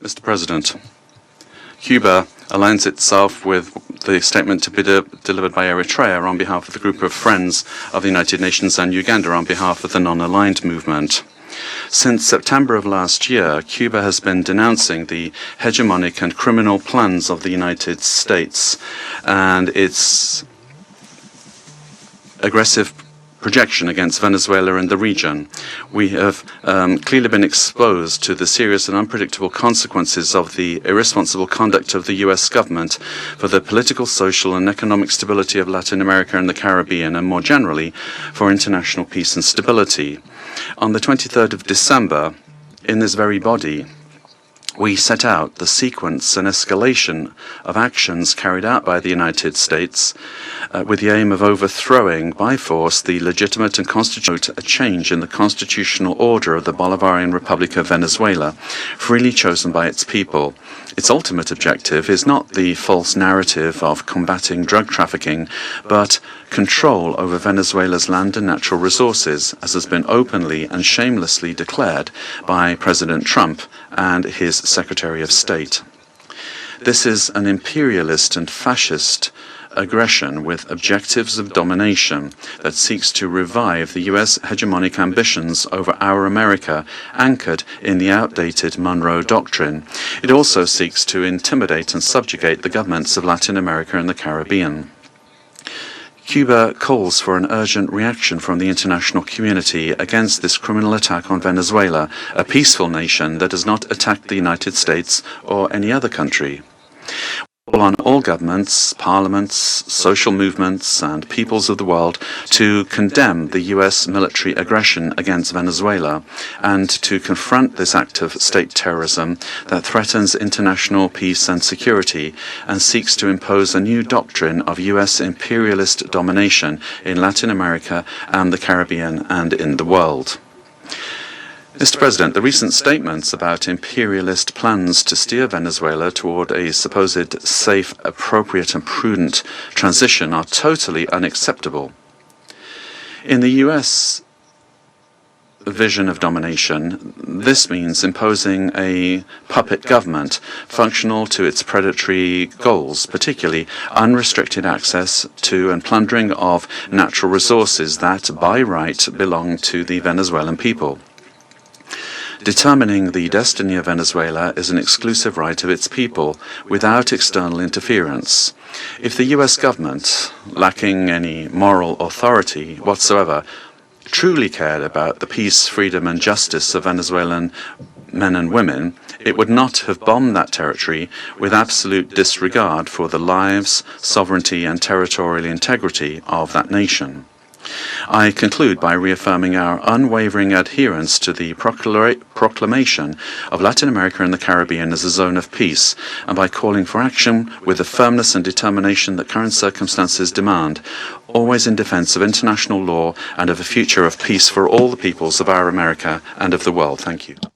Mr. President, Cuba aligns itself with the statement to be delivered by Eritrea on behalf of the group of Friends of the United Nations and Uganda on behalf of the non-aligned movement. Since September of last year, Cuba has been denouncing the hegemonic and criminal plans of the United States and its aggressive projection against Venezuela and the region. We have clearly been exposed to the serious and unpredictable consequences of the irresponsible conduct of the U.S. government for the political, social and economic stability of Latin America and the Caribbean, and more generally for international peace and stability. On the 23rd of December, in this very body, we set out the sequence and escalation of actions carried out by the United States with the aim of overthrowing by force the legitimate and constitutional change in the constitutional order of the Bolivarian Republic of Venezuela, freely chosen by its people. Its ultimate objective is not the false narrative of combating drug trafficking, but control over Venezuela's land and natural resources, as has been openly and shamelessly declared by President Trump and his Secretary of State. This is an imperialist and fascist aggression with objectives of domination that seeks to revive the U.S. hegemonic ambitions over our America, anchored in the outdated Monroe Doctrine. It also seeks to intimidate and subjugate the governments of Latin America and the Caribbean. Cuba calls for an urgent reaction from the international community against this criminal attack on Venezuela, a peaceful nation that does not attack the United States or any other country. We call on all governments, parliaments, social movements and peoples of the world to condemn the U.S. military aggression against Venezuela and to confront this act of state terrorism that threatens international peace and security and seeks to impose a new doctrine of U.S. imperialist domination in Latin America and the Caribbean and in the world. Mr. President, the recent statements about imperialist plans to steer Venezuela toward a supposed safe, appropriate and prudent transition are totally unacceptable. In the U.S. vision of domination, this means imposing a puppet government functional to its predatory goals, particularly unrestricted access to and plundering of natural resources that, by right, belong to the Venezuelan people. Determining the destiny of Venezuela is an exclusive right of its people, without external interference. If the U.S. government, lacking any moral authority whatsoever, truly cared about the peace, freedom and justice of Venezuelan men and women, it would not have bombed that territory with absolute disregard for the lives, sovereignty and territorial integrity of that nation. I conclude by reaffirming our unwavering adherence to the proclamation of Latin America and the Caribbean as a zone of peace, and by calling for action with the firmness and determination that current circumstances demand, always in defense of international law and of a future of peace for all the peoples of our America and of the world. Thank you.